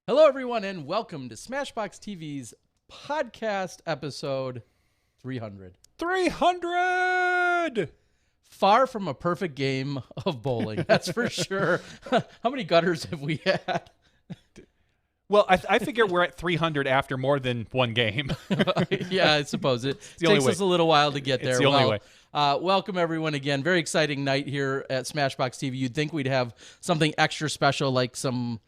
Hello, everyone, and welcome to SmashBoxxTV's podcast episode 300. 300! Far from a perfect game of bowling, that's for sure. How many gutters have we had? Well, I figure we're at 300 after more than one game. Yeah, I suppose it the only takes way. us a little while to get there. It's the only way. Welcome, everyone, again. Very exciting night here at SmashBoxxTV. You'd think we'd have something extra special like some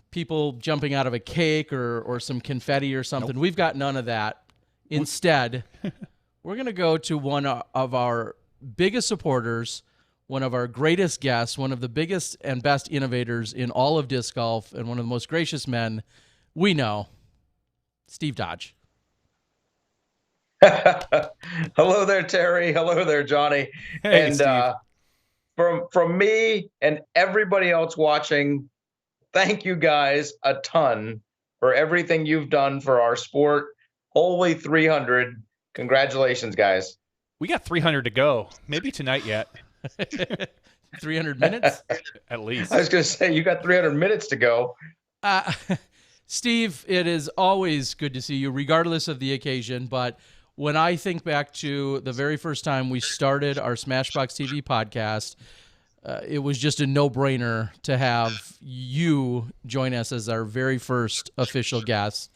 people jumping out of a cake or some confetti or something. Nope. We've got none of that. Instead, we're going to go to one of our biggest supporters, one of our greatest guests, one of the biggest and best innovators in all of disc golf, and one of the most gracious men we know, Steve Dodge. Hello there, Terry. Hello there, Johnny. Hey, and Steve. From me and everybody else watching, thank you guys a ton for everything you've done for our sport. Holy 300. Congratulations, guys. We got 300 to go. Maybe tonight yet. 300 minutes? At least. I was going to say, you got 300 minutes to go. Steve, it is always good to see you, regardless of the occasion. But when I think back to the very first time we started our SmashBoxxTV podcast, it was just a no-brainer to have you join us as our very first official guest.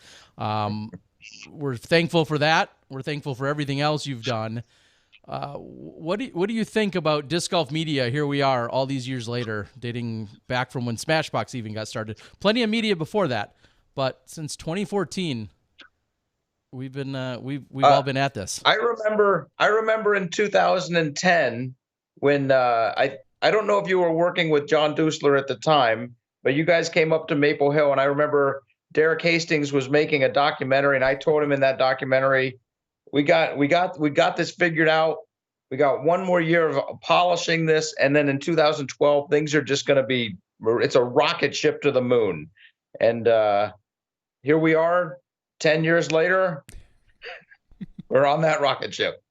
We're thankful for that. We're thankful for everything else you've done. What do you think about disc golf media? Here we are, all these years later, dating back from when SmashBoxx even got started. Plenty of media before that, but since 2014, we've been we've all been at this. I remember in 2010 when I don't know if you were working with John Dusler at the time, but you guys came up to Maple Hill, and I remember Derek Hastings was making a documentary, and I told him in that documentary, we got this figured out. We got one more year of polishing this, and then in 2012, things are just going to be, it's a rocket ship to the moon. And here we are, 10 years later, we're on that rocket ship.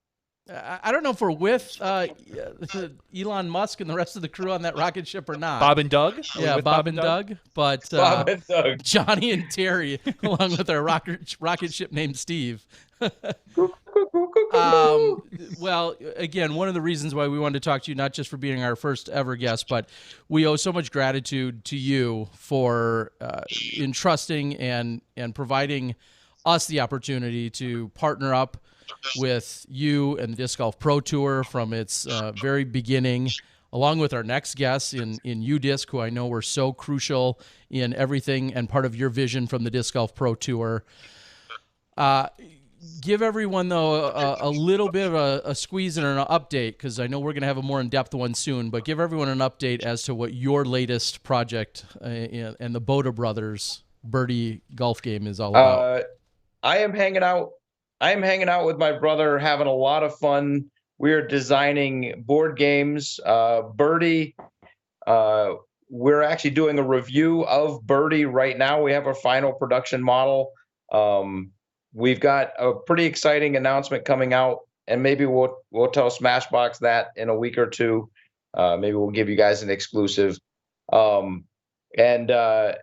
I don't know if we're with Elon Musk and the rest of the crew on that rocket ship or not. Bob and Doug? Yeah, Bob and Doug. But Bob and Doug. Johnny and Terry, along with our rocket ship named Steve. Well, again, one of the reasons why we wanted to talk to you, not just for being our first ever guest, but we owe so much gratitude to you for entrusting and providing us the opportunity to partner up with you and the Disc Golf Pro Tour from its very beginning, along with our next guests in uDisc, who I know were so crucial in everything and part of your vision from the Disc Golf Pro Tour. Give everyone, though, a little bit of a squeeze and an update, because I know we're going to have a more in-depth one soon, but give everyone an update as to what your latest project and the Boda Brothers Birdie golf game is all about. I am hanging out with my brother, having a lot of fun. We are designing board games. Birdie, we're actually doing a review of Birdie right now. We have a final production model. We've got a pretty exciting announcement coming out, and maybe we'll tell SmashBoxx that in a week or two. Maybe we'll give you guys an exclusive. And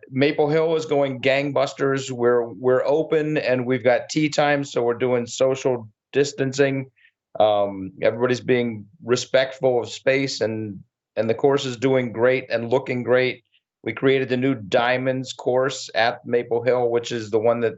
Maple Hill is going gangbusters. We're open, and we've got tea time, so we're doing social distancing. Everybody's being respectful of space, and the course is doing great and looking great. We created the new Diamonds course at Maple Hill, which is the one that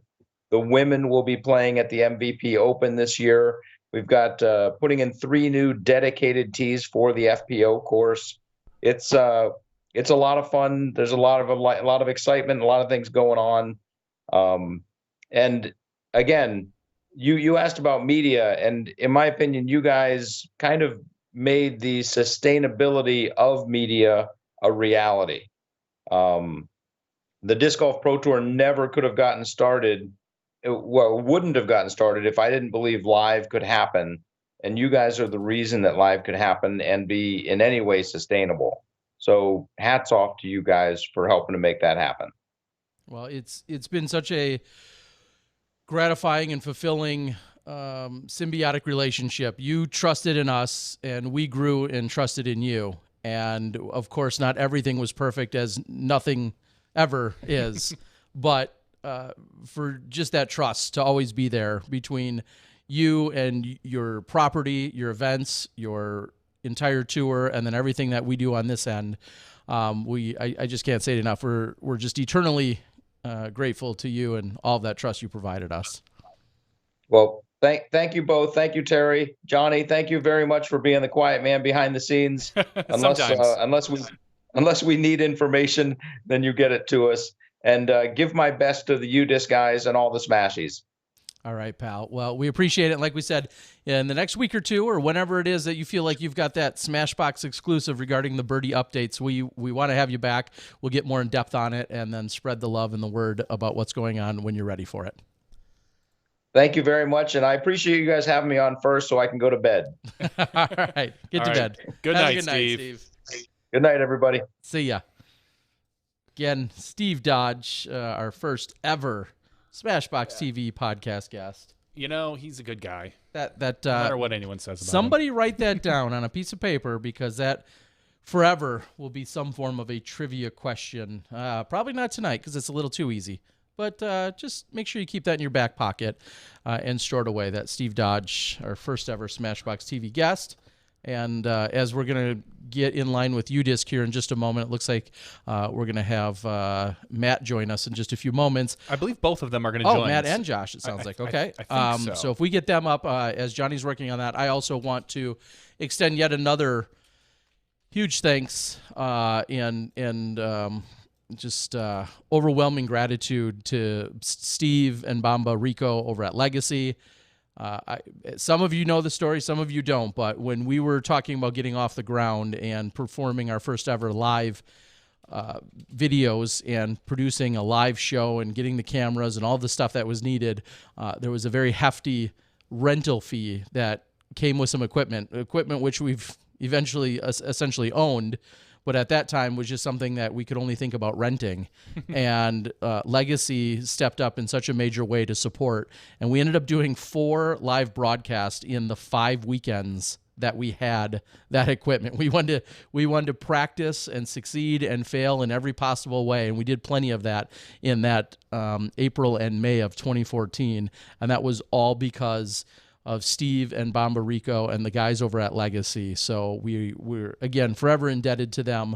the women will be playing at the MVP Open this year. We've got putting in 3 new dedicated tees for the FPO course. It's a lot of fun. There's a lot of excitement, a lot of things going on. And again, you asked about media, and in my opinion, you guys kind of made the sustainability of media a reality. The Disc Golf Pro Tour never could have gotten started. Wouldn't have gotten started if I didn't believe live could happen. And you guys are the reason that live could happen and be in any way sustainable. So hats off to you guys for helping to make that happen. Well, it's been such a gratifying and fulfilling symbiotic relationship. You trusted in us, and we grew and trusted in you. And of course, not everything was perfect, as nothing ever is. but for just that trust to always be there between you and your property, your events, your entire tour, and then everything that we do on this end. I just can't say it enough. We're just eternally grateful to you and all of that trust you provided us. Well, thank you both. Thank you, Terry, Johnny. Thank you very much for being the quiet man behind the scenes. Unless we need information, then you get it to us. And give my best to the uDisc guys and all the Smashies. All right, pal. Well, we appreciate it. Like we said, in the next week or two, or whenever it is that you feel like you've got that Smashbox exclusive regarding the birdie updates, we want to have you back. We'll get more in depth on it and then spread the love and the word about what's going on when you're ready for it. Thank you very much, and I appreciate you guys having me on first so I can go to bed. All right. Get to bed. Good night, Steve. Good night, everybody. See ya. Again, Steve Dodge, our first ever SmashBoxxTV podcast guest. You know, he's a good guy. No matter what anyone says about somebody him. Write that down on a piece of paper, because that forever will be some form of a trivia question. Probably not tonight because it's a little too easy. But just make sure you keep that in your back pocket and store it away. That Steve Dodge, our first ever SmashBoxxTV guest. And as we're going to get in line with uDisc here in just a moment, it looks like we're going to have Matt join us in just a few moments. I believe both of them are going to join. Oh, Matt and Josh, it sounds like. Okay. I think so. So if we get them up, as Johnny's working on that, I also want to extend yet another huge thanks and just overwhelming gratitude to Steve and Bamba Rico over at Legacy. Some of you know the story, some of you don't, but when we were talking about getting off the ground and performing our first ever live videos and producing a live show and getting the cameras and all the stuff that was needed, there was a very hefty rental fee that came with some equipment which we've eventually essentially owned, but at that time was just something that we could only think about renting. And Legacy stepped up in such a major way to support. And we ended up doing 4 live broadcasts in the 5 weekends that we had that equipment. We wanted to practice and succeed and fail in every possible way. And we did plenty of that in that April and May of 2014. And that was all because of Steve and Bamba Rico and the guys over at Legacy. So we're again forever indebted to them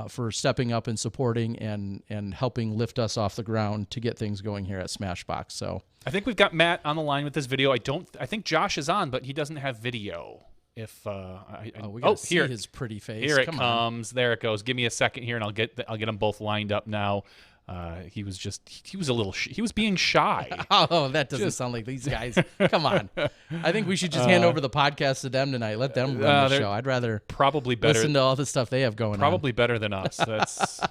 for stepping up and supporting and helping lift us off the ground to get things going here at Smashbox. So I think we've got Matt on the line with this video. I think Josh is on, but he doesn't have video. If we gotta see his pretty face. Here it comes. There it goes. Give me a second here, and I'll get them both lined up now. He was being shy. Oh, that doesn't sound like these guys. Come on. I think we should just hand over the podcast to them tonight. Let them run the show. I'd rather probably listen to all the stuff they have going on. Probably better than us. That's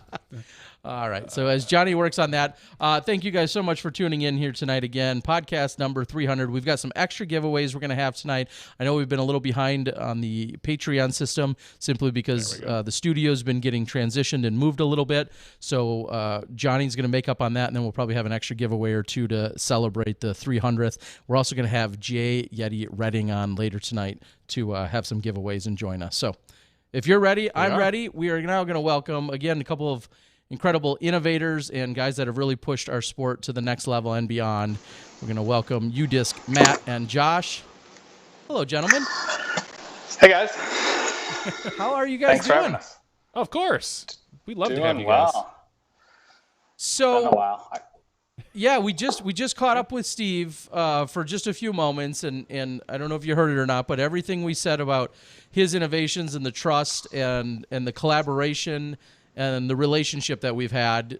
all right. So as Johnny works on that, thank you guys so much for tuning in here tonight again. Podcast number 300. We've got some extra giveaways we're going to have tonight. I know we've been a little behind on the Patreon system simply because the studio's been getting transitioned and moved a little bit. So Johnny's going to make up on that, and then we'll probably have an extra giveaway or two to celebrate the 300th. We're also going to have Jay Yeti Redding on later tonight to have some giveaways and join us. So if you're ready, I'm ready. We are now going to welcome, again, a couple of incredible innovators and guys that have really pushed our sport to the next level and beyond. We're going to welcome uDisc, Matt, and Josh. Hello, gentlemen. Hey, guys. How are you guys Thanks for doing? having us. Of course. We'd love to Doing have you guys. well. So, yeah, we just caught up with Steve for just a few moments, and I don't know if you heard it or not, but everything we said about his innovations and the trust and the collaboration and the relationship that we've had,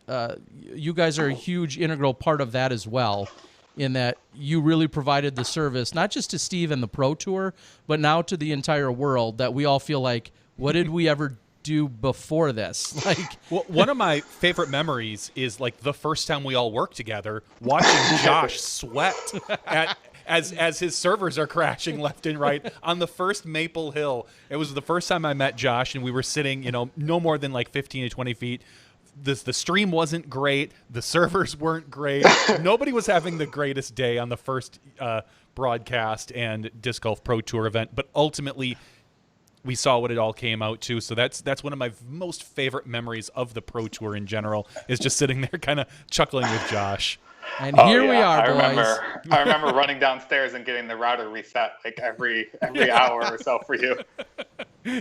you guys are a huge integral part of that as well, in that you really provided the service, not just to Steve and the Pro Tour, but now to the entire world, that we all feel like, what did we ever do before this? Like, well, one of my favorite memories is like the first time we all worked together, watching Josh sweat as his servers are crashing left and right on the first Maple Hill. It was the first time I met Josh, and we were sitting, no more than like 15 to 20 feet. The stream wasn't great. The servers weren't great. Nobody was having the greatest day on the first broadcast and Disc Golf Pro Tour event. But ultimately, we saw what it all came out to. So that's one of my most favorite memories of the Pro Tour in general, is just sitting there kind of chuckling with Josh. And here we are, boys. I remember running downstairs and getting the router reset like every hour or so for you.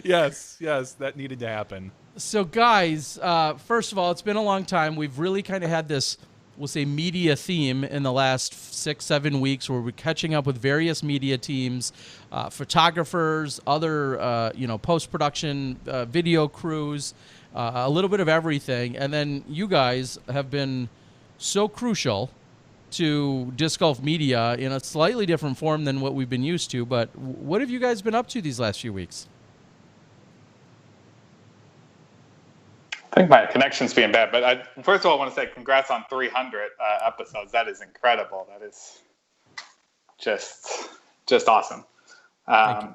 Yes, that needed to happen. So, guys, first of all, it's been a long time. We've really kind of had this, we'll say, media theme in the last 6-7 weeks, where we're catching up with various media teams, photographers, other post-production video crews, a little bit of everything. And then you guys have been so crucial to disc golf media in a slightly different form than what we've been used to. But what have you guys been up to these last few weeks? I think my connection's being bad, but first of all, I want to say congrats on 300 episodes. That is incredible. That is just awesome. I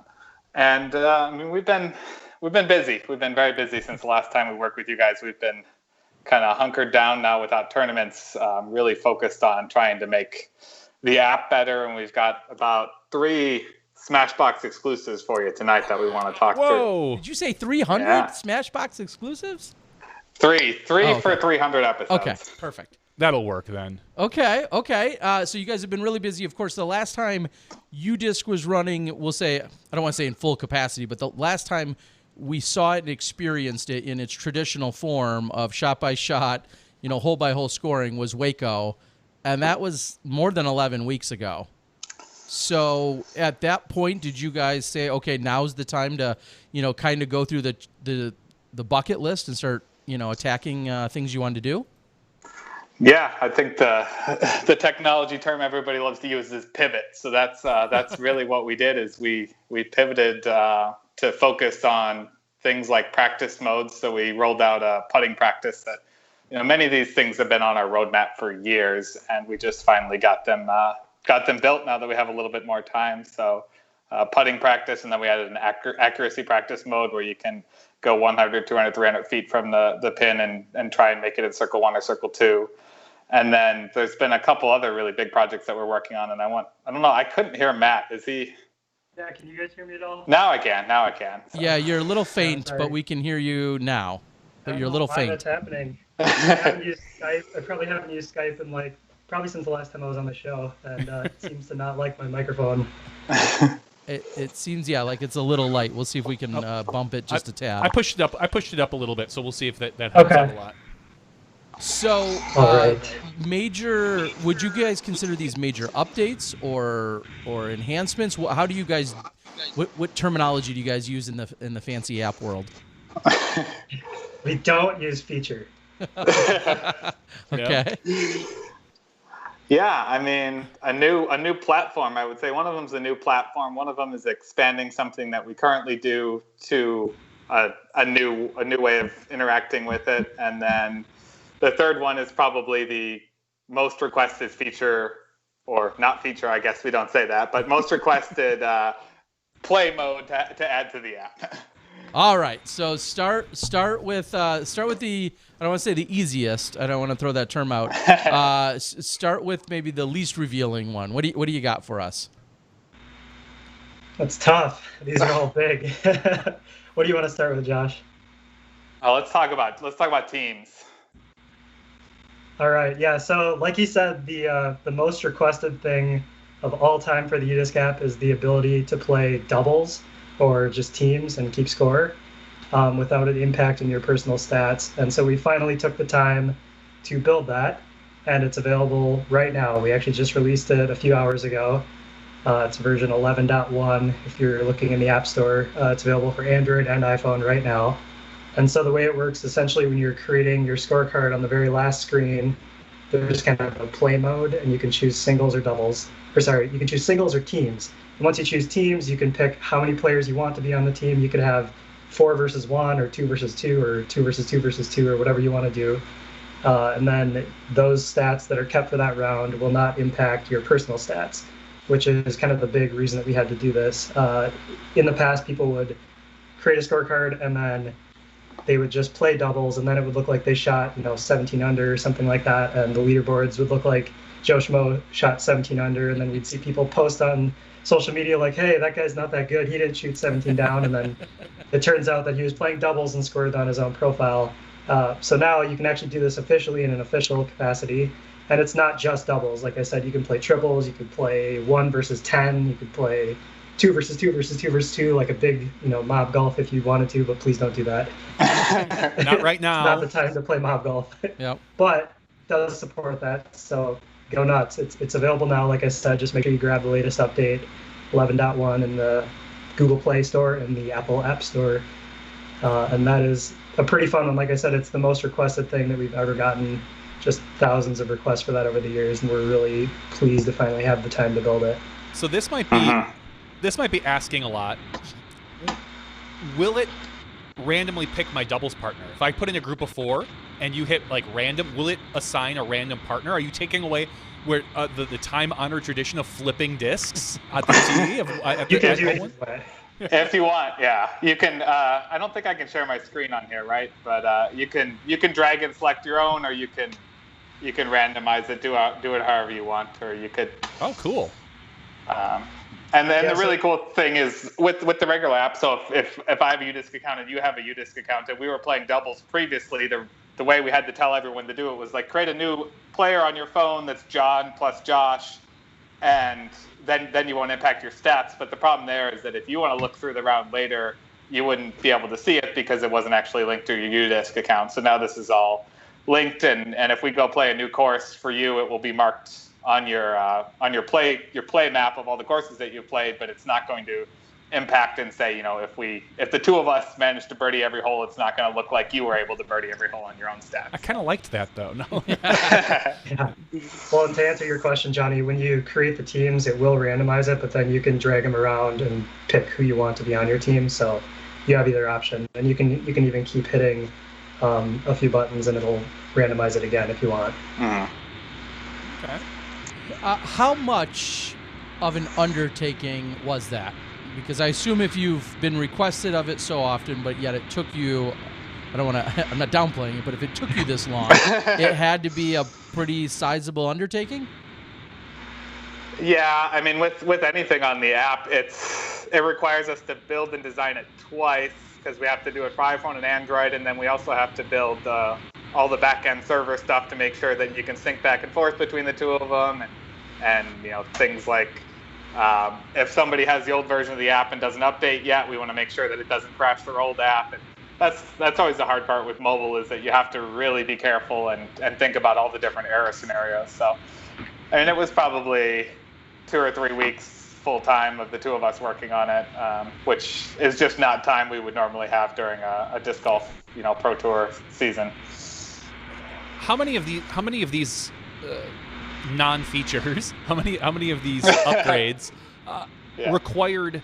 mean, we've been busy. We've been very busy since the last time we worked with you guys. We've been kind of hunkered down now without tournaments, really focused on trying to make the app better. And we've got about 3 SmashBox exclusives for you tonight that we want to talk through. Did you say 300 SmashBox exclusives? Three okay. For 300 episodes. Okay, perfect. That'll work then. Okay. So you guys have been really busy. Of course, the last time uDisc was running, we'll say, I don't want to say in full capacity, but the last time we saw it and experienced it in its traditional form of shot-by-shot, hole-by-hole scoring was Waco, and that was more than 11 weeks ago. So at that point, did you guys say, okay, now's the time to, kind of go through the bucket list and start, attacking things you wanted to do? Yeah, I think the technology term everybody loves to use is pivot. So that's really what we did, is we pivoted to focus on things like practice modes. So we rolled out a putting practice that, many of these things have been on our roadmap for years, and we just finally got them built now that we have a little bit more time. So putting practice, and then we added an accuracy practice mode where you can go 100, 200, 300 feet from the pin and try and make it in circle 1 or circle 2. And then there's been a couple other really big projects that we're working on, and I don't know, I couldn't hear Matt. Is he? Yeah, can you guys hear me at all? Now I can. So. Yeah, you're a little faint, but we can hear you now. But you're a little faint. What's happening? I haven't used Skype. I probably haven't used Skype in probably since the last time I was on the show, and it seems to not like my microphone. It seems, like it's a little light. We'll see if we can bump it just a tad. I pushed it up a little bit, so we'll see if that helps out a lot. So, all right. Would you guys consider these major updates or enhancements? How do you guys, what terminology do you guys use in the fancy app world? We don't use feature. Okay. Yeah, I mean, a new platform. I would say one of them is a new platform. One of them is expanding something that we currently do to a new way of interacting with it, and then the third one is probably the most requested feature, or not feature, I guess we don't say that, but most requested play mode to add to the app. All right, so start with the, I don't want to say the easiest. I don't want to throw that term out. Start with maybe the least revealing one. What do you got for us? That's tough. These are all big. What do you want to start with, Josh? Let's talk about teams. All right, yeah. So like you said, the most requested thing of all time for the uDisc app is the ability to play doubles or just teams and keep score without an impact on your personal stats. And so we finally took the time to build that, and it's available right now. We actually just released it a few hours ago. It's version 11.1. If you're looking in the App Store, it's available for Android and iPhone right now. And so the way it works, essentially, when you're creating your scorecard on the very last screen, there's kind of a play mode, and you can choose singles or doubles. You can choose singles or teams. And once you choose teams, you can pick how many players you want to be on the team. You could have 4 versus 1, or 2 versus 2, or 2 versus 2 versus 2, or whatever you want to do. And then those stats that are kept for that round will not impact your personal stats, which is kind of the big reason that we had to do this. In the past, people would create a scorecard and then they would just play doubles, and then it would look like they shot 17 under or something like that, and the leaderboards would look like Joe Schmo shot 17 under, and then we'd see people post on social media like, hey, that guy's not that good, he didn't shoot 17 down, and then it turns out that he was playing doubles and scored on his own profile. So now you can actually do this officially in an official capacity, and it's not just doubles. Like I said, you can play triples, you can play 1 versus 10, you can play 2 versus 2 versus 2 versus 2, like a big, mob golf if you wanted to, but please don't do that. Not right now. It's not the time to play mob golf. Yep. But it does support that, so go nuts. It's available now. Like I said, just make sure you grab the latest update, 11.1 in the Google Play Store and the Apple App Store. And that is a pretty fun one. Like I said, it's the most requested thing that we've ever gotten. Just thousands of requests for that over the years, and we're really pleased to finally have the time to build it. So this might be asking a lot. Will it randomly pick my doubles partner? If I put in a group of 4 and you hit like random, will it assign a random partner? Are you taking away where the time-honored tradition of flipping discs at the TV? You can do it this way. If you want, yeah, you can. I don't think I can share my screen on here, right? But you can drag and select your own, or you can randomize it, do it however you want, or you could. Oh, cool. And then the really cool thing is with the regular app. So if I have a uDisc account and you have a uDisc account, and we were playing doubles previously, the way we had to tell everyone to do it was like create a new player on your phone that's John plus Josh, and then you won't impact your stats. But the problem there is that if you want to look through the round later, you wouldn't be able to see it because it wasn't actually linked to your uDisc account. So now this is all linked, and if we go play a new course for you, it will be marked on your play map of all the courses that you've played, but it's not going to impact and say, if the two of us managed to birdie every hole, it's not going to look like you were able to birdie every hole on your own stats. I kind of liked that though. No. Yeah. Well, and to answer your question, Johnny, when you create the teams, it will randomize it, but then you can drag them around and pick who you want to be on your team. So you have either option, and you can even keep hitting a few buttons, and it'll randomize it again if you want. Mm-hmm. Okay. How much of an undertaking was that? Because I assume if you've been requested of it so often, but yet it took you, I'm not downplaying it, but if it took you this long, it had to be a pretty sizable undertaking? Yeah, I mean, with anything on the app, it requires us to build and design it twice, because we have to do it for iPhone and Android, and then we also have to build all the back-end server stuff to make sure that you can sync back and forth between the two of them, and things like if somebody has the old version of the app and doesn't update yet, we want to make sure that it doesn't crash their old app. And that's always the hard part with mobile, is that you have to really be careful and think about all the different error scenarios. So, I mean, it was probably 2 or 3 weeks full time of the two of us working on it, which is just not time we would normally have during a disc golf, pro tour season. How many of these non-features, how many of these upgrades required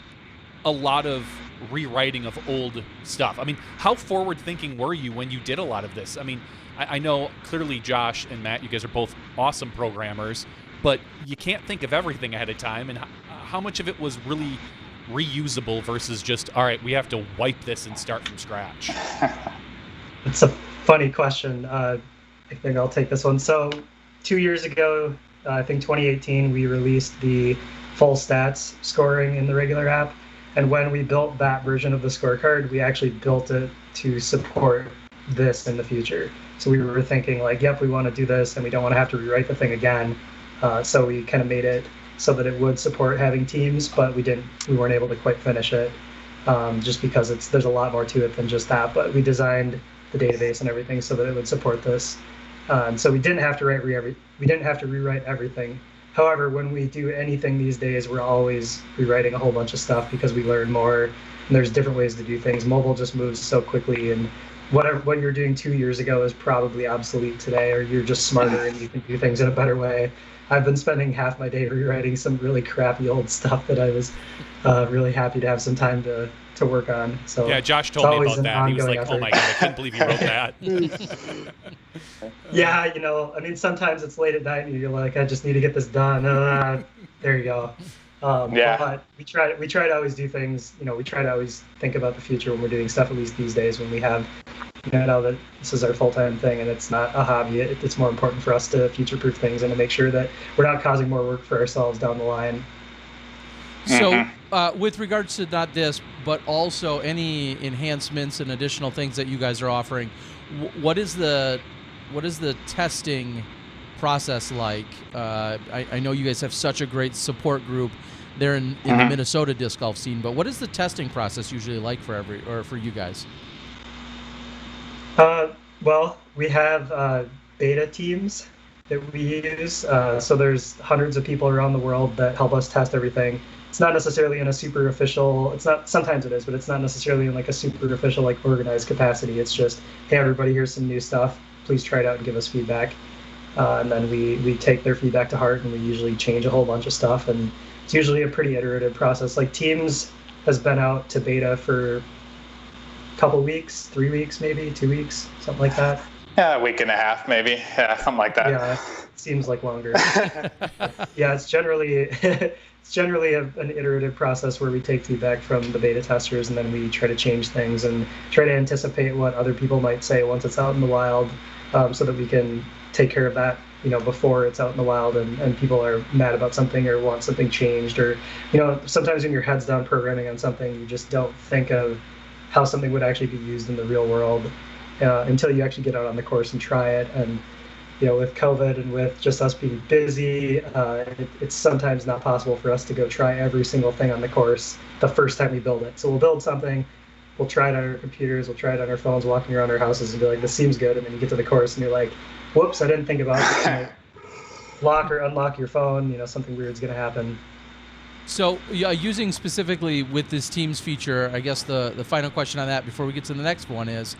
a lot of rewriting of old stuff? I mean, how forward-thinking were you when you did a lot of this? I mean, I know clearly Josh and Matt, you guys are both awesome programmers, but you can't think of everything ahead of time. And how much of it was really reusable versus just, all right, we have to wipe this and start from scratch? It's a funny question. I think I'll take this one. So 2 years ago, I think 2018, we released the full stats scoring in the regular app. And when we built that version of the scorecard, we actually built it to support this in the future. So we were thinking like, yep, we want to do this and we don't want to have to rewrite the thing again. So we kind of made it so that it would support having teams, but we weren't able to quite finish it just because there's a lot more to it than just that. But we designed the database and everything so that it would support this. So we didn't have to rewrite everything. However, when we do anything these days, we're always rewriting a whole bunch of stuff because we learn more, and there's different ways to do things. Mobile just moves so quickly, and what you're doing 2 years ago is probably obsolete today, or you're just smarter and you can do things in a better way. I've been spending half my day rewriting some really crappy old stuff that I was really happy to have some time to work on. So yeah, Josh told me about that. He was like, "Oh my god, I couldn't believe you wrote that." Yeah, I mean, sometimes it's late at night and you're like, I just need to get this done. There you go. But we try to always do things, we try to always think about the future when we're doing stuff, at least these days when we have, now that this is our full-time thing and it's not a hobby, it's more important for us to future-proof things and to make sure that we're not causing more work for ourselves down the line. So with regards to not this, but also any enhancements and additional things that you guys are offering, what is the testing process like? I know you guys have such a great support group there in the Minnesota disc golf scene, but what is the testing process usually like for you guys? Well, we have beta teams that we use. So there's hundreds of people around the world that help us test everything. It's not necessarily in a super official, sometimes it is, but it's not necessarily in like a super official, like organized capacity. It's just, hey, everybody, here's some new stuff. Please try it out and give us feedback. And then we take their feedback to heart and we usually change a whole bunch of stuff. And it's usually a pretty iterative process. Like Teams has been out to beta for a couple weeks, 3 weeks, maybe 2 weeks, something like that. Yeah, a week and a half, maybe. Yeah, something like that. Yeah, seems like longer. Yeah, it's generally an iterative process where we take feedback from the beta testers and then we try to change things and try to anticipate what other people might say once it's out in the wild, so that we can take care of that, before it's out in the wild and people are mad about something or want something changed, or, sometimes when your head's down programming on something, you just don't think of how something would actually be used in the real world until you actually get out on the course and try it. And with COVID and with just us being busy, it's sometimes not possible for us to go try every single thing on the course the first time we build it. So we'll build something, we'll try it on our computers, we'll try it on our phones, walking around our houses and be like, this seems good. And then you get to the course and you're like, whoops, I didn't think about it. Lock or unlock your phone, something weird's going to happen. So using specifically with this Teams feature, I guess the final question on that before we get to the next one is,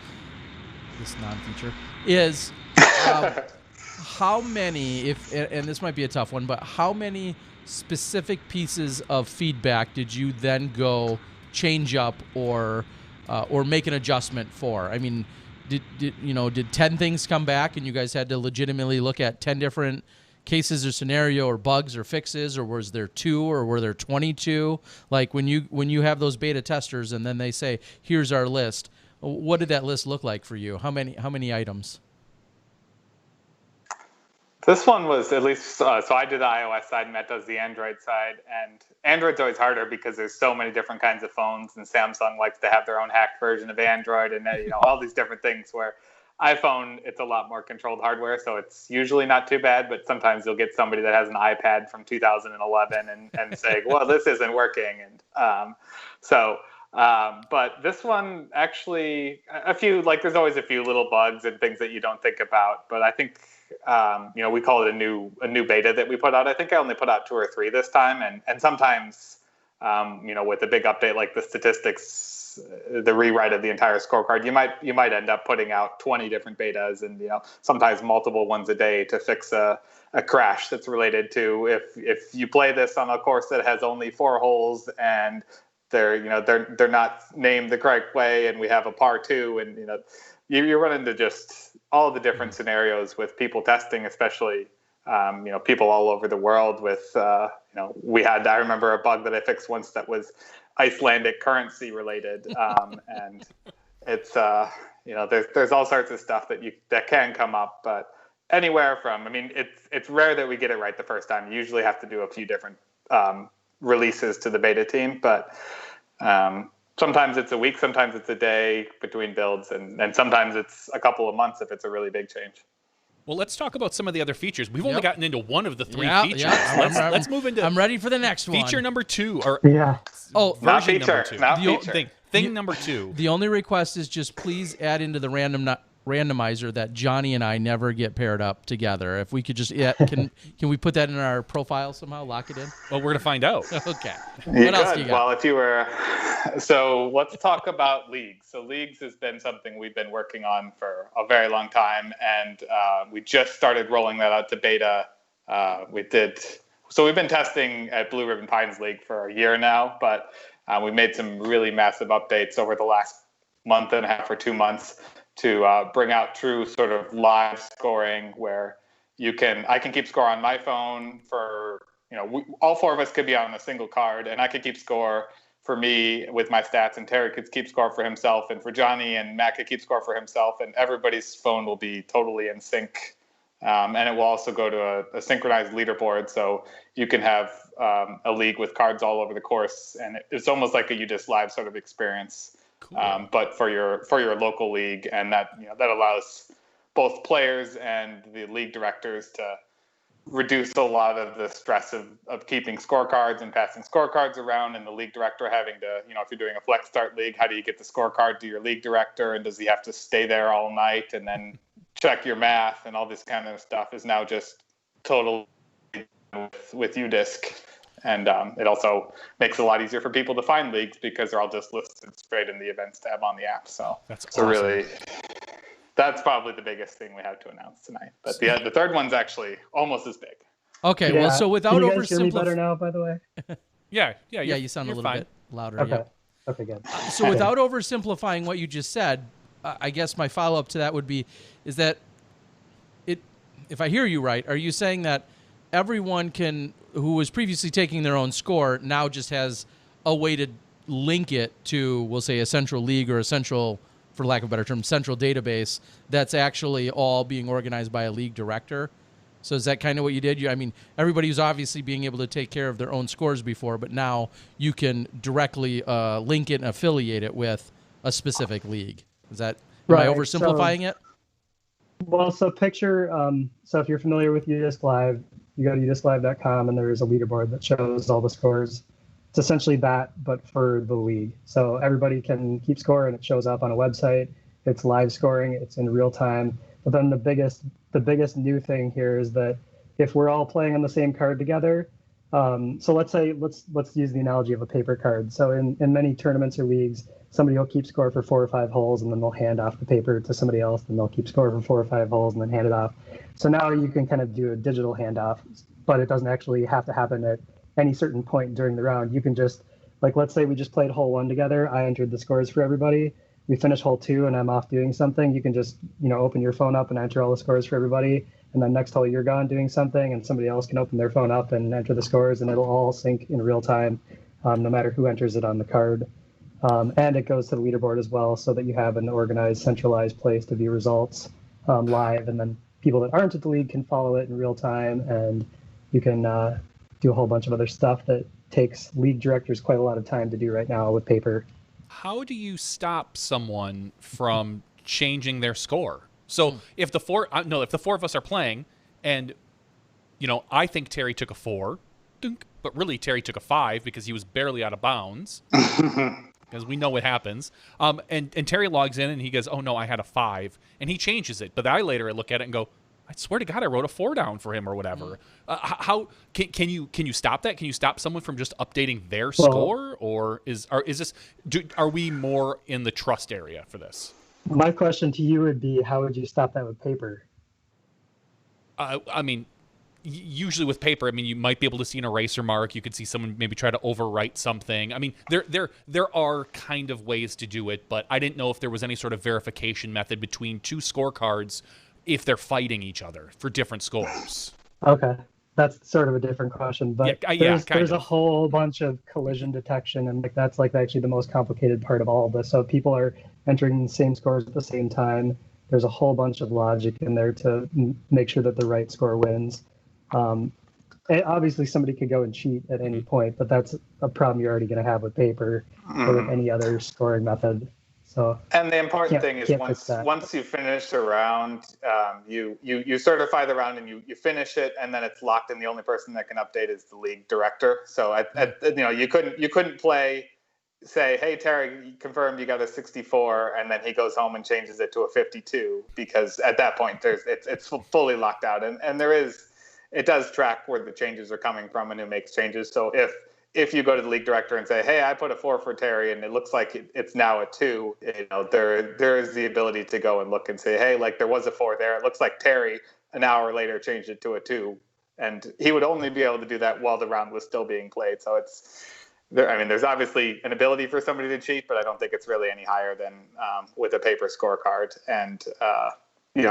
this non-feature, is how many, and this might be a tough one, but how many specific pieces of feedback did you then go change up or make an adjustment for? I mean, did 10 things come back and you guys had to legitimately look at 10 different cases or scenario or bugs or fixes, or was there 2 or were there 22? Like when you have those beta testers and then they say, here's our list, what did that list look like for you? How many items? This one was at least, so I did the iOS side, Matt does the Android side, and Android's always harder because there's so many different kinds of phones, and Samsung likes to have their own hacked version of Android, and all these different things, where iPhone, it's a lot more controlled hardware, so it's usually not too bad, but sometimes you'll get somebody that has an iPad from 2011 and say, well, this isn't working, and but this one actually, there's always a few little bugs and things that you don't think about, but I think, we call it a new beta that we put out. I think I only put out 2 or 3 this time. And sometimes, with a big update like the statistics, the rewrite of the entire scorecard, you might end up putting out 20 different betas and, sometimes multiple ones a day to fix a crash that's related to if you play this on a course that has only 4 holes and they're not named the correct way and we have a par 2 and, you run into just all the different scenarios with people testing, especially, people all over the world with, I remember a bug that I fixed once that was Icelandic currency related. And it's, there's all sorts of stuff that can come up, but anywhere from, it's rare that we get it right the first time. You usually have to do a few different, releases to the beta team, but, sometimes it's a week, sometimes it's a day between builds, and sometimes it's a couple of months if it's a really big change. Well, let's talk about some of the other features. We've only gotten into one of the 3 features. Yeah. Let's move into. I'm ready for the next one. Feature number 2, Not version feature, number 2. not feature. Thing number 2. The only request is just please add into the randomizer that Johnny and I never get paired up together. If we could just, can we put that in our profile somehow? Lock it in. Well, we're gonna find out. Okay. What else do you got? Well, so let's talk about leagues. So leagues has been something we've been working on for a very long time, and we just started rolling that out to beta. We've been testing at Blue Ribbon Pines League for a year now, but we made some really massive updates over the last month and a half or 2 months to bring out true sort of live scoring where I can keep score on my phone for all four of us could be on a single card, and I could keep score for me with my stats, and Terry could keep score for himself, and for Johnny and Matt could keep score for himself, and everybody's phone will be totally in sync. And it will also go to a synchronized leaderboard, so you can have a league with cards all over the course, and it's almost like a uDisc Live sort of experience, cool. But for your local league, and that allows both players and the league directors to reduce a lot of the stress of keeping scorecards and passing scorecards around, and the league director having to, if you're doing a flex start league, how do you get the scorecard to your league director, and does he have to stay there all night and then check your math and all this kind of stuff is now just totally with uDisc. And it also makes it a lot easier for people to find leagues because they're all just listed straight in the events tab on the app. So that's awesome. Really, that's probably the biggest thing we have to announce tonight. But the third one's actually almost as big. Okay, well, so without oversimplifying. Can you guys hear me better now, by the way? Yeah, you sound a little bit louder. Okay. Yeah. Okay, good. So without oversimplifying what you just said, I guess my follow-up to that would be, is that if I hear you right, are you saying that everyone who was previously taking their own score now just has a way to link it to, we'll say, a central league or a central, for lack of a better term, central database that's actually all being organized by a league director? So is that kind of what you did? Everybody was obviously being able to take care of their own scores before, but now you can directly link it and affiliate it with a specific league. Is that, am I oversimplifying it? Well, so picture, so if you're familiar with uDisc Live, you go to udisclive.com and there's a leaderboard that shows all the scores. It's essentially that, but for the league. So everybody can keep score and it shows up on a website. It's live scoring, it's in real time. But then the biggest new thing here is that if we're all playing on the same card together, so let's use the analogy of a paper card. So in many tournaments or leagues, somebody will keep score for 4 or 5 holes, and then they'll hand off the paper to somebody else, and they'll keep score for 4 or 5 holes, and then hand it off. So now you can kind of do a digital handoff, but it doesn't actually have to happen at any certain point during the round. You can just, let's say we just played hole 1 together. I entered the scores for everybody. We finish hole 2, and I'm off doing something. You can just, open your phone up and enter all the scores for everybody. And then next hole you're gone doing something, and somebody else can open their phone up and enter the scores, and it'll all sync in real time, no matter who enters it on the card. And it goes to the leaderboard as well, so that you have an organized, centralized place to view results live, and then people that aren't at the league can follow it in real time, and you can do a whole bunch of other stuff that takes league directors quite a lot of time to do right now with paper. How do you stop someone from changing their score? So if the four of us are playing, and I think Terry took a 4, but really Terry took a 5 because he was barely out of bounds. Because we know what happens. And Terry logs in and he goes, oh no, I had a 5, and he changes it. But I later look at it and go, I swear to God, I wrote a 4 down for him or whatever. How can you stop that? Can you stop someone from just updating their score, or are we more in the trust area for this? My question to you would be, how would you stop that with paper? Usually with paper, you might be able to see an eraser mark. You could see someone maybe try to overwrite something. There are kind of ways to do it, but I didn't know if there was any sort of verification method between 2 scorecards if they're fighting each other for different scores. Okay. That's sort of a different question, but there's a whole bunch of collision detection, and that's actually the most complicated part of all of this. So if people are entering the same scores at the same time, there's a whole bunch of logic in there to make sure that the right score wins. And obviously somebody could go and cheat at any point, but that's a problem you're already going to have with paper or with any other scoring method. So, and the important thing is once you finish a round, you certify the round and you finish it, and then it's locked, and the only person that can update is the league director. So you couldn't play, say, hey Terry, confirmed you got a 64, and then he goes home and changes it to a 52, because at that point it's fully locked out, and it does track where the changes are coming from and who makes changes. So if you go to the league director and say, hey, I put a 4 for Terry and it looks like it's now a 2, there is the ability to go and look and say, hey, there was a 4 there. It looks like Terry an hour later changed it to a 2. And he would only be able to do that while the round was still being played. So there's obviously an ability for somebody to cheat, but I don't think it's really any higher than with a paper scorecard. And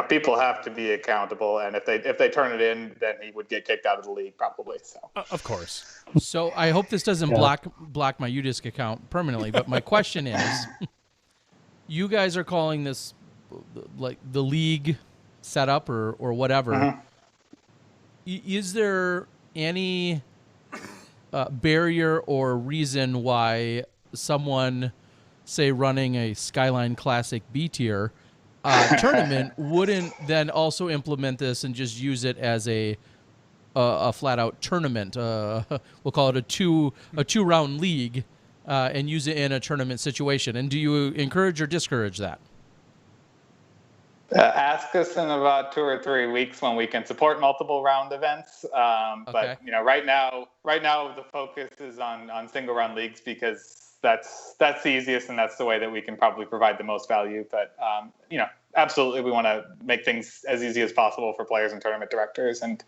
people have to be accountable, and if they turn it in, then he would get kicked out of the league probably. So Of course. So I hope this doesn't block my uDisc account permanently. But my question is, you guys are calling this like the league setup or whatever. Mm-hmm. Is there any barrier or reason why someone, say, running a Skyline Classic B tier tournament wouldn't then also implement this and just use it as a flat out tournament? We'll call it a two round league, and use it in a tournament situation. And do you encourage or discourage that? Ask us in about 2 or 3 weeks when we can support multiple round events. But right now the focus is on single round leagues because that's the easiest and that's the way that we can probably provide the most value. But absolutely, we want to make things as easy as possible for players and tournament directors, and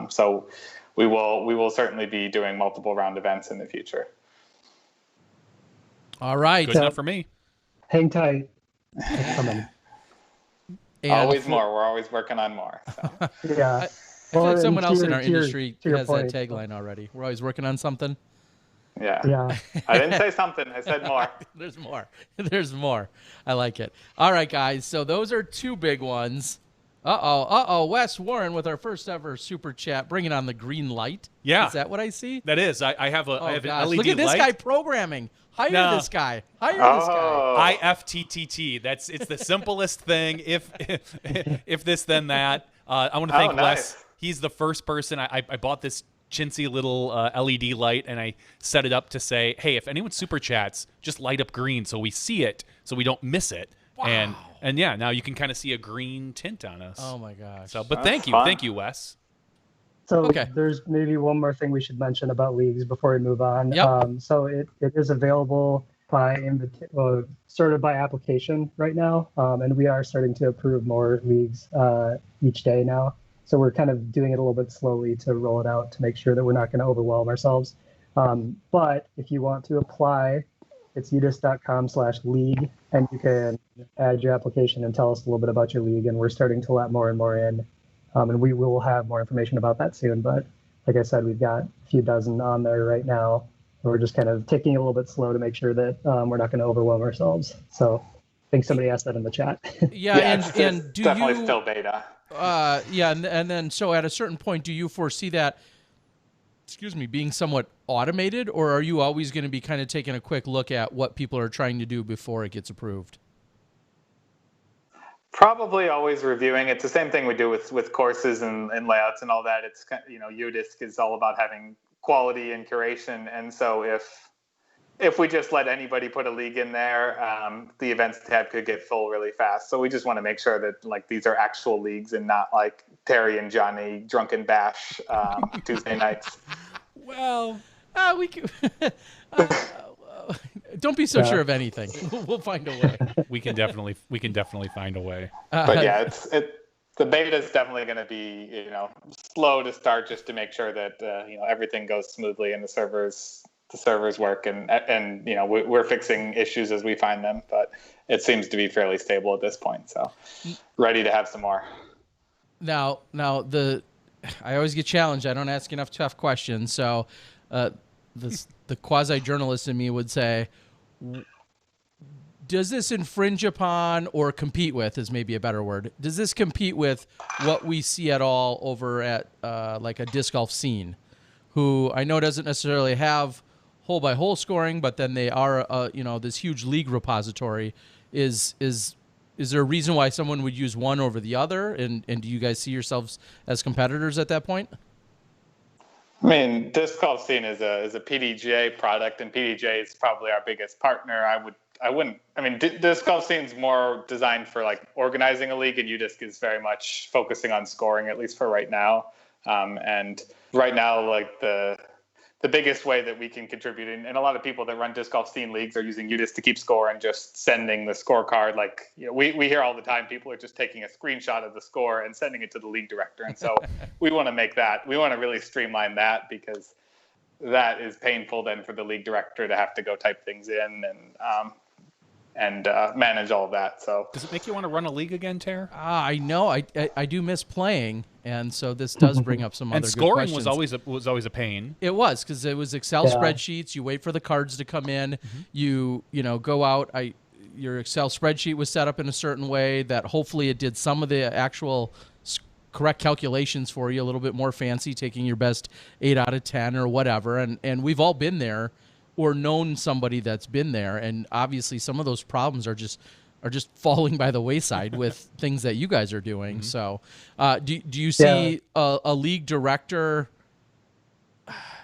so we will certainly be doing multiple round events in the future. All right, good enough for me. Hang tight. It's coming. Always more. We're always working on more. So. Yeah. I feel like someone else in our industry has that tagline already. We're always working on something. Yeah. I didn't say something. I said more. There's more. There's more. I like it. All right, guys. So those are two big ones. Wes Warren with our first ever super chat, bringing on the green light. Yeah. Is that what I see? That is. I have an LED Look at this light. guy programming. Hire this guy. Hire this guy. IFTTT. It's the simplest thing. If this, then that. I want to thank Wes. He's the first person. I bought this chintzy little LED light, and I set it up to say, hey, if anyone super chats, just light up green so we see it, so we don't miss it. Wow. And yeah, now you can kind of see a green tint on us. Oh my gosh. So, but thank you, Wes. So there's maybe one more thing we should mention about leagues before we move on. Yep. So it is available started by application right now, and we are starting to approve more leagues each day now. So we're kind of doing it a little bit slowly to roll it out to make sure that we're not going to overwhelm ourselves. But if you want to apply, it's udisc.com/league, and you can add your application and tell us a little bit about your league. And we're starting to let more and more in. And we will have more information about that soon. But like I said, we've got a few dozen on there right now. And we're just kind of taking it a little bit slow to make sure that we're not going to overwhelm ourselves. So I think somebody asked that in the chat. And do definitely still beta. And then so at a certain point, do you foresee that, being somewhat automated, or are you always going to be kind of taking a quick look at what people are trying to do before it gets approved? Probably always reviewing. It's the same thing we do with courses and layouts and all that. It's uDisc is all about having quality and curation, and so if we just let anybody put a league in there, the events tab could get full really fast. So we just want to make sure that these are actual leagues and not like Terry and Johnny drunken bash Tuesday nights. Well, we can. Don't be so sure of anything. We'll find a way. We can definitely find a way. But yeah, the beta is definitely going to be slow to start, just to make sure that everything goes smoothly and the servers work, and we're fixing issues as we find them. But it seems to be fairly stable at this point. So ready to have some more. Now I always get challenged. I don't ask enough tough questions. So the quasi-journalist in me would say, does this infringe upon or compete with, is maybe a better word, does this compete with what we see at all over at like a disc golf scene, who I know doesn't necessarily have hole-by-hole scoring, but then they are this huge league repository? Is there a reason why someone would use one over the other? And do you guys see yourselves as competitors at that point? I mean, disc golf scene is a PDGA product, and PDGA is probably our biggest partner. Disc golf scene is more designed for like organizing a league, and uDisc is very much focusing on scoring, at least for right now. And right now, like the biggest way that we can contribute, and a lot of people that run disc golf scene leagues are using uDisc to keep score and just sending the scorecard. Like, we hear all the time people are just taking a screenshot of the score and sending it to the league director. And so we want to make that, we want to really streamline that, because that is painful then for the league director to have to go type things in. manage all of that. So does it make you want to run a league again, Tara? I know. I do miss playing, and so this does bring up some And other scoring good questions. was always a pain. It was, because it was Excel spreadsheets. You wait for the cards to come in. You go out. Your Excel spreadsheet was set up in a certain way that hopefully it did some of the actual correct calculations for you, a little bit more fancy, taking your best 8 out of 10 or whatever. And we've all been there or known somebody that's been there. And obviously some of those problems are just falling by the wayside with things that you guys are doing. So do you see a league director?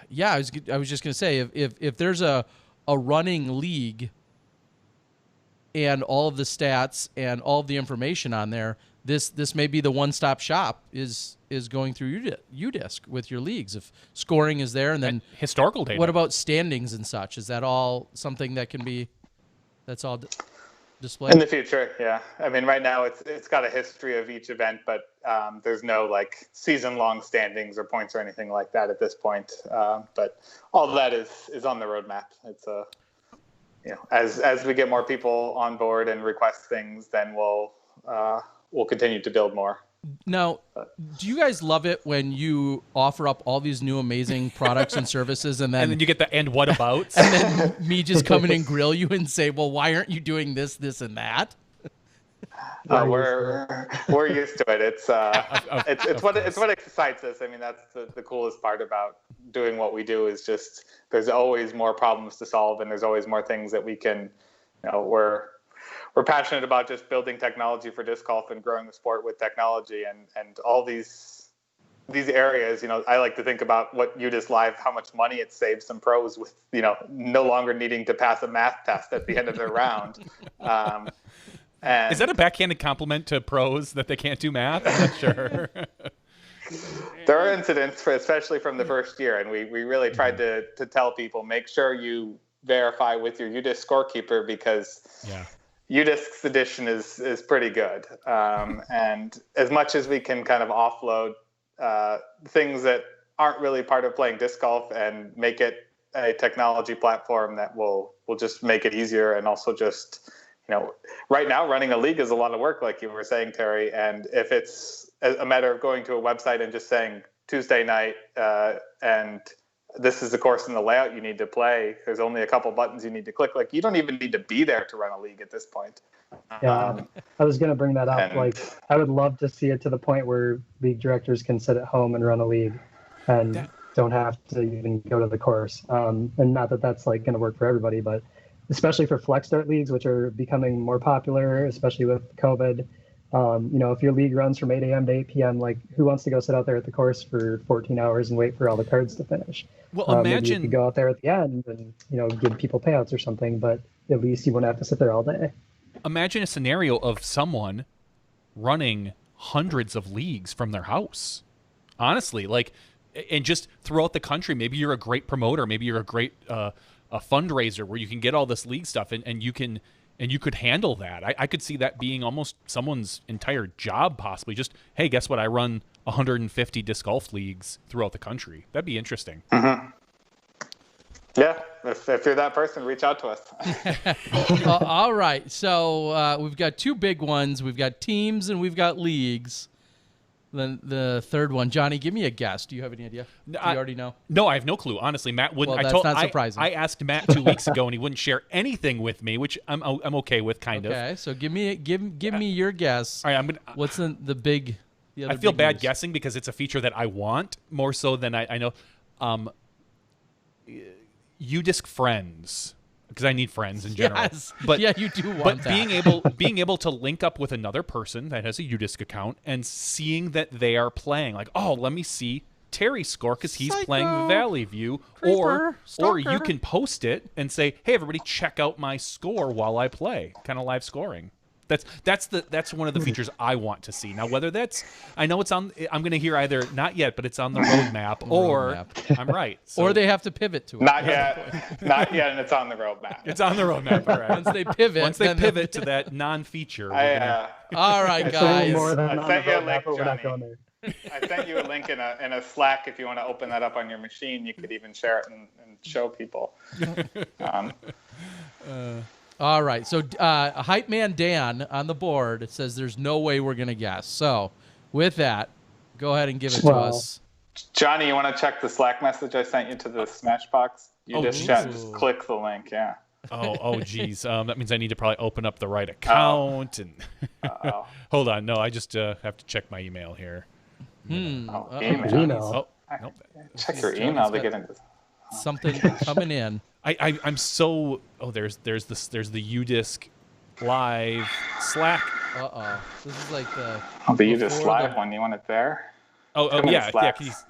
Yeah, I was just going to say, if there's a running league and all of the stats and all of the information on there, this may be the one-stop shop is going through uDisc with your leagues. If scoring is there, and then historical data. What about standings and such? Is that all something that can be displayed in the future? Yeah, I mean, right now it's got a history of each event, but there's no like season-long standings or points or anything like that at this point. But all of that is on the roadmap. It's as we get more people on board and request things, then we'll continue to build more. Now, do you guys love it when you offer up all these new amazing products and services, and then you get the "and what about?" and then me just come in and grill you and say, "Well, why aren't you doing this, and that?" We're used to it. It's what excites us. I mean, that's the coolest part about doing what we do is just there's always more problems to solve, and there's always more things that we can. We're passionate about just building technology for disc golf and growing the sport with technology, and all these areas. I like to think about what uDisc Live, how much money it saves some pros with no longer needing to pass a math test at the end of their round. And is that a backhanded compliment to pros that they can't do math? I'm not sure. There are incidents, especially from the first year, and we really tried to tell people, make sure you verify with your uDisc scorekeeper, because uDisc's edition is pretty good. And as much as we can kind of offload things that aren't really part of playing disc golf and make it a technology platform that will just make it easier, and also just right now running a league is a lot of work, like you were saying, Terry. And if it's a matter of going to a website and just saying Tuesday night and this is the course and the layout you need to play, there's only a couple buttons you need to click. Like, you don't even need to be there to run a league at this point. Yeah, I was going to bring that up. I would love to see it to the point where league directors can sit at home and run a league and don't have to even go to the course. And not that that's going to work for everybody, but especially for flex start leagues, which are becoming more popular, especially with COVID. If your league runs from 8 a.m. to 8 p.m., who wants to go sit out there at the course for 14 hours and wait for all the cards to finish? Well, Maybe imagine you could go out there at the end and give people payouts or something, but at least you wouldn't have to sit there all day. Imagine a scenario of someone running hundreds of leagues from their house. Honestly, and just throughout the country. Maybe you're a great promoter. Maybe you're a great a fundraiser where you can get all this league stuff and you could handle that. I could see that being almost someone's entire job, possibly. Just, hey, guess what? I run 150 disc golf leagues throughout the country. That'd be interesting. Mm-hmm. Yeah, if you're that person, reach out to us. All right. So we've got two big ones. We've got teams and we've got leagues. Then the third one, Johnny, give me a guess. Do you have any idea? Do you already know? No, I have no clue. Honestly, Matt wouldn't. Well, that's not surprising. I asked Matt 2 weeks ago, and he wouldn't share anything with me, which I'm okay with, kind of. Okay, so give me your guess. All right, I'm gonna. What's the big? The other I feel big bad news? guessing because it's a feature that I want more so than I know. uDisc friends, because I need friends in general. Yes, but yeah, you do want that. being able to link up with another person that has a uDisc account and seeing that they are playing, let me see Terry's score because he's playing Valley View, or you can post it and say, hey, everybody, check out my score while I play, kind of live scoring. That's one of the features I want to see. Now, whether that's, I know it's on, I'm going to hear either not yet, but it's on the roadmap, or I'm right. So. Or they have to pivot to it. Not yet, and it's on the roadmap. It's on the roadmap. All right. Once they pivot, to that non-feature. all right, guys. I sent you a link, Johnny. I sent you a link in a Slack. If you want to open that up on your machine, you could even share it and show people. All right. So Hype Man Dan on the board says there's no way we're going to guess. So with that, go ahead and give it to Wow. us. Johnny, you want to check the Slack message I sent you to the Smashbox? You just geez. chat. Just click the link. Yeah. Geez. That means I need to probably open up the right account. And hold on. No, I just have to check my email here. Email. Oh, nope. Check your email to get into Something coming in. I'm so. Oh, there's the uDisc live Slack. This is like the. the uDisc live one. You want it there? Oh yeah. Slacks.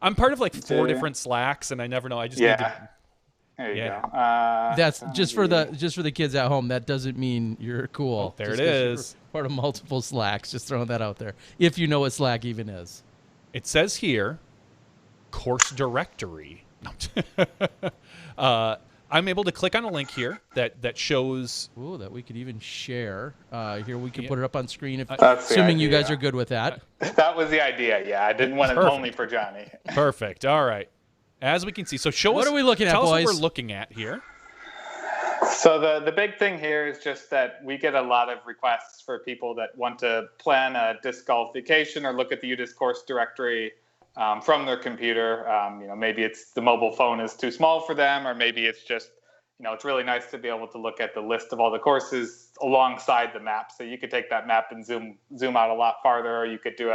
I'm part of like 4 different Slacks, and I never know. I just need to. There you go. That's just for the kids at home. That doesn't mean you're cool. Oh, there just it 'cause you're is. Part of multiple Slacks. Just throwing that out there. If you know what Slack even is. It says here, course directory. I'm able to click on a link here that shows. Ooh, that we could even share. Here we can put it up on screen. If, That's the assuming you idea. guys are good with that. That was the idea. Yeah, I didn't want it only for Johnny. Perfect. All right. As we can see, so show us. What are we looking at, tell boys? us what we're looking at here. So the big thing here is just that we get a lot of requests for people that want to plan a disc golf vacation or look at the uDisc course directory from their computer. Maybe it's the mobile phone is too small for them, or maybe it's just, it's really nice to be able to look at the list of all the courses alongside the map. So you could take that map and zoom out a lot farther, or you could do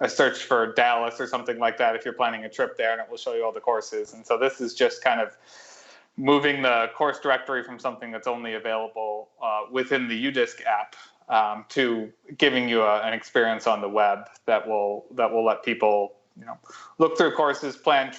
a search for Dallas or something like that if you're planning a trip there, and it will show you all the courses. And so this is just kind of moving the course directory from something that's only available within the uDisc app to giving you an experience on the web that will let people look through courses, plan